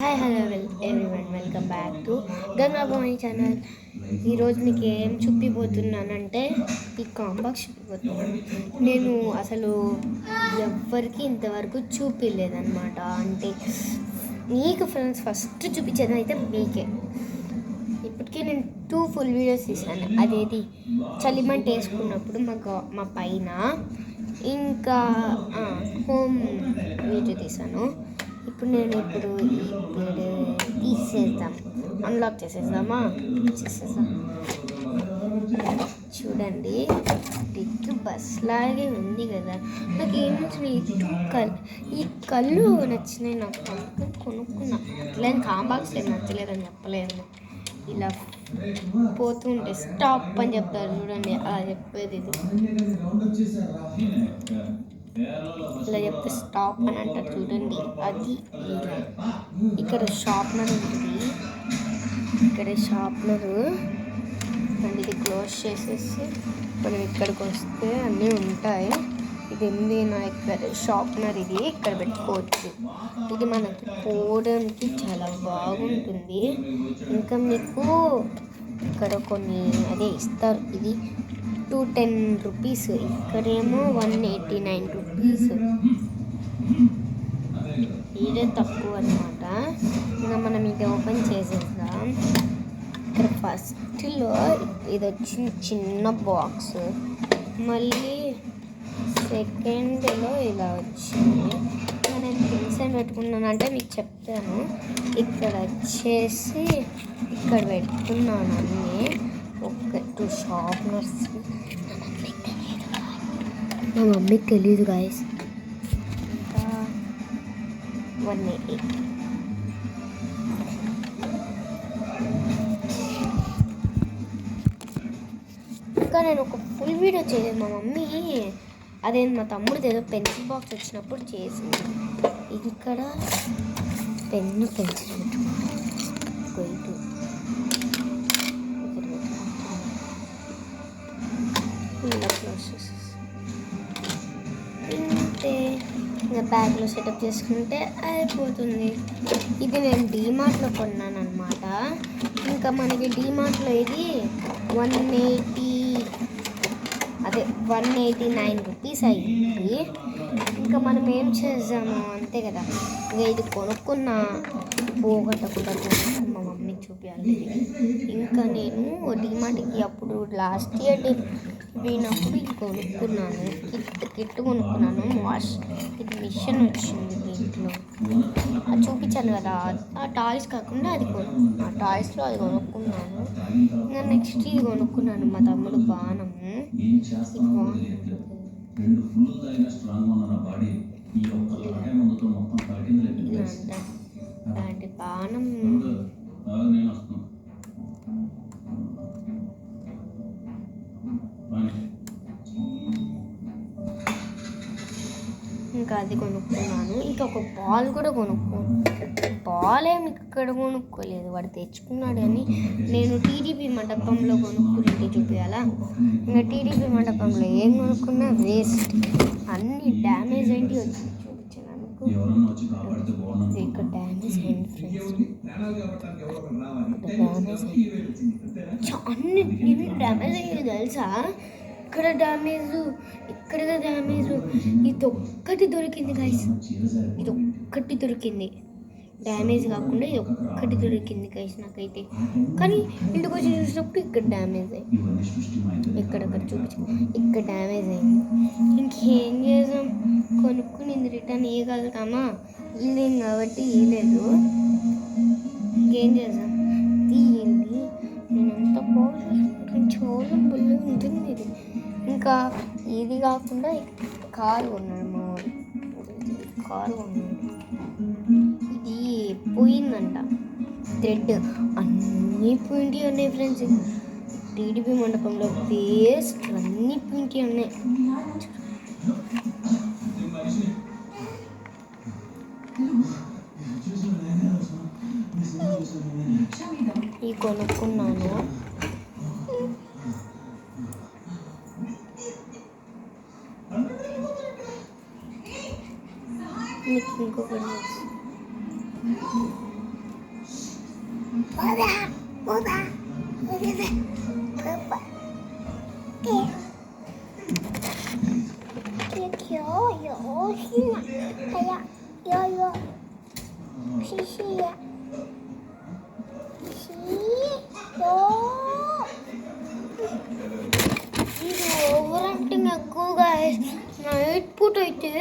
Hi hello everyone welcome back to Gangabhavani channel. ఈరోజు మీకు ఏం చూపిపోతున్నానంటే ఈ కాంబాక్స్ చూపిపోతున్నాను. నేను అసలు ఎవ్వరికి ఇంతవరకు చూపించలేదన్నమాట. అంటే మీకు ఫ్రెండ్స్ ఫస్ట్ చూపించేది అయితే మీకే. ఇప్పటికే నేను 2 ఫుల్ వీడియోస్ తీసాను. అదేది చలిమంట వేసుకున్నప్పుడు మా పైన, ఇంకా హోమ్ వీడియో తీసాను. ఇప్పుడు తీసేద్దాం, అన్లాక్ చేసేద్దాం. చూడండి, బిగ్ బస్ లాగే ఉంది కదా. నాకు ఏం నచ్చినాయి, ఈ కళ్ళు నచ్చినాయి. నాకు కొనుక్కున్నా. అట్లా కాంబాక్స్ ఏం నచ్చలేదని చెప్పలేదు. ఇలా పోతూ ఉంటే స్టాప్ అని చెప్తారు చూడండి, అలా చెప్పేది ఇది. ఇలా చెప్తే స్టాప్ అని అంటారు చూడండి, అది ఇలా. ఇక్కడ షార్ప్నర్ ఉంటుంది. ఇక్కడ షార్ప్నర్ అండ్ ఇది క్లోజ్ చేసేసి మనం ఇక్కడికి వస్తే అన్నీ ఉంటాయి. ఇది ఉంది నా ఇక్కడ షార్ప్నర్. ఇది ఇక్కడ పెట్టుకోవచ్చు. ఇది మనకి పోవడానికి చాలా బాగుంటుంది. ఇంకా మీకు ఇక్కడ కొన్ని అదే ఇస్తారు. ఇది 210 రూపీస్, ఇక్కడేమో 189 రూపీస్. ఇదే తక్కువ అనమాట. ఇంకా మనం ఇది ఓపెన్ చేసేద్దాం. ఇక్కడ ఫస్ట్లో ఇది వచ్చి చిన్న బాక్స్, మళ్ళీ సెకండ్లో ఇలా వచ్చింది. నేను థింగ్స్ ఏం పెట్టుకున్నానంటే మీకు చెప్తాను. ఇక్కడ వచ్చేసి ఇక్కడ పెట్టుకున్నాను అన్నీ. ఒక 2 షార్ప్నర్స్. మా మమ్మీకి తెలీదు గాయస్. ఇంకా 180. ఇంకా నేను ఒక ఫుల్ వీడియో చేయలేదు. మా మమ్మీ అదే మా తమ్ముడు ఏదో పెన్సిల్ బాక్స్ వచ్చినప్పుడు చేసింది. ఇది ఇక్కడ పెన్సిల్ పెట్టుకుంటాను. ఇంతే, ఇంకా బ్యాగ్లో సెటప్ చేసుకుంటే అయిపోతుంది. ఇది నేను డీమార్ట్లో కొన్నాను అనమాట. ఇంకా మనకి డీమార్ట్లో ఇది 189 రూపీస్ అయ్యింది. ఇంకా మనం ఏం చేద్దాము అంతే కదా. ఇంకా ఇది కొనుక్కున్న పోగొట్టకుండా మా మమ్మీకి చూపించాలి. ఇంకా నేను డీమార్ట్కి అప్పుడు లాస్ట్ ఇయర్ పోయినప్పుడు ఇది కొనుక్కున్నాను. కిట్ కొనుక్కున్నాను. ఇది మిషన్ వచ్చింది దీంట్లో. అది చూపించాను కదా, ఆ టాయ్స్ కాకుండా ఆ టాయ్స్లో అది కొనుక్కున్నాను. ఇంకా నెక్స్ట్ ఇది కొనుక్కున్నాను మా తమ్ముడు బాణము. అలాంటి బాణం ఇంకా అది కొనుక్కున్నాను. ఇంకా ఒక బాల్ కూడా బాల్ ఏమి ఇక్కడ కొనుక్కోలేదు, వాడు తెచ్చుకున్నాడు. అని నేను టీడీపీ మండపంలో కొనుక్కుని చూపించాలా. ఇంకా టీడీపీ మండపంలో ఏం కొనుక్కున్నా వేస్ట్, అన్నీ డ్యామేజ్ అయింది. వచ్చి చూపించాను. ఇక్కడ డ్యామేజ్ అయింది ఫ్రెండ్స్. అన్ని డ్యామేజ్ అయ్యేది తెలుసా. ఇక్కడ డ్యామేజ్, ఇక్కడ డ్యామేజ్. ఇది ఒక్కటి దొరికింది గైస్, ఇది ఒక్కటి దొరికింది. డ్యామేజ్ కాకుండా ఇది ఒక్కటి దొరికింది గైస్ నాకైతే. కానీ ఇంటికి వచ్చి చూసినప్పుడు ఇక్కడ డ్యామేజ్ అయ్యింది. ఎక్కడక్కడ ఇక్కడ డ్యామేజ్ అయింది. ఇంకేం చేసాం, కొనుక్కుని రిటర్న్ ఇవ్వగలుగుతామా? ఇల్లేం కాబట్టి ఇవ్వలేదు. ఇంకేం చేసాం, తీయండి. నేను అంత చాలా బుల్లి ఉంటుంది ఇది. ఇంకా ఇది కాకుండా కారు కొన్నాడు మా వాడు. కారు కొన్నాడు. ఇది పోయిందంట థ్రెడ్, అన్నీ పోయింటి ఉన్నాయి ఫ్రెండ్స్. టీడీపీ మండపంలో వేస్ట్ అన్నీ పోయింటి ఉన్నాయి. ఈ కొనుక్కున్నాను. మీకు ఇంకొకటి ఇది ఓవర్ యాక్టింగ్ ఎక్కువగా నైట్ పూట అయితే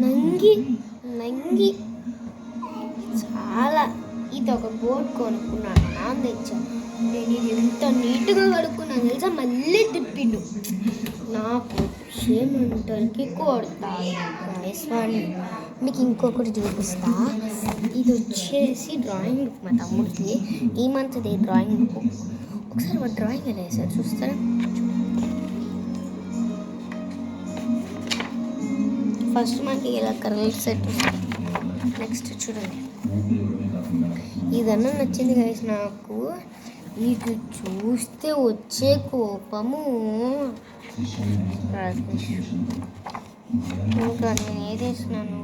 నంగి చాలా. ఇది ఒక బోర్డు కొనుక్కున్నాను, నాన్న తెచ్చా. నేను ఇది ఎంత నీట్గా కడుక్కున్నాను తెలుసా, మళ్ళీ తిప్పిండు. నాకు ఏమంటానికి కొడతాను. మీకు ఇంకొకటి చూపిస్తా. ఇది వచ్చేసి డ్రాయింగ్ బుక్ మా తమ్ముడికి. ఈ మంత్ది డ్రాయింగ్ బుక్. ఒకసారి మా డ్రాయింగ్ ఎలా వేసారు చూస్తారా? ఫస్ట్ మనకి ఇలా కలర్ సెట్. నెక్స్ట్ చూడండి, ఇదన్నా నచ్చింది గైస్ నాకు. ఇది చూస్తే వచ్చే కోపము. ఇంకా నేను ఏదేసినాను,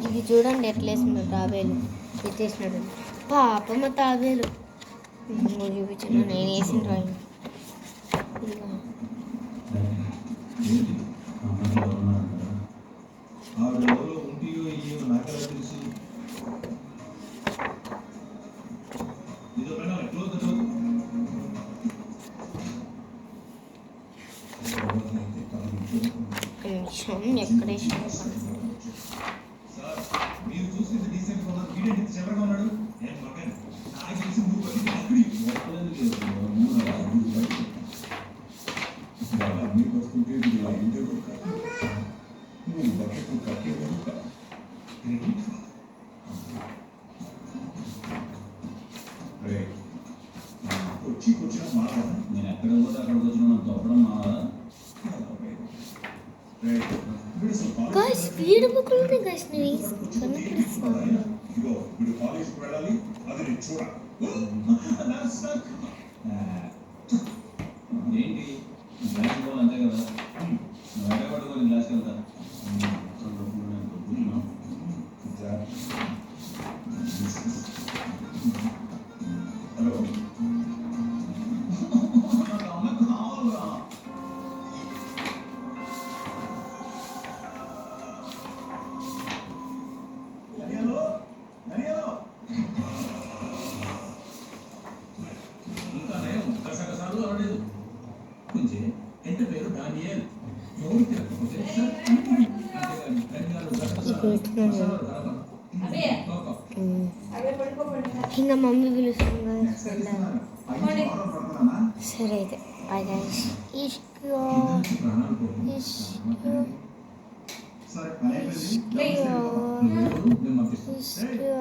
ఇది చూడండి ఎట్లా వేసినాడు తాబేలు. ఎత్తేసినాడు పాపమ్మ తాబేలు. చూపించాను నేను వేసిన డ్రాయింగ్. ఎక్కడ నేను ఎక్కడ పోతే అక్కడికి వచ్చిన తప్పడం మావాలా? Guys, వీడి బుక్లోనే గైస్ నేను కనిపిస్తాను. ఏంటి గ్లాస్ పోవాలి అంతే కదా, బయట పట్టుకొని గ్లాస్కి వెళ్తా. హలో ఎంత పేరు డానియల్. ఇంకా మమ్మీ పిలుస్తుంది. సరే అయితే బాయ్ గైస్. ఇష్క్యో ఇష్క్యో ఇష్క్యో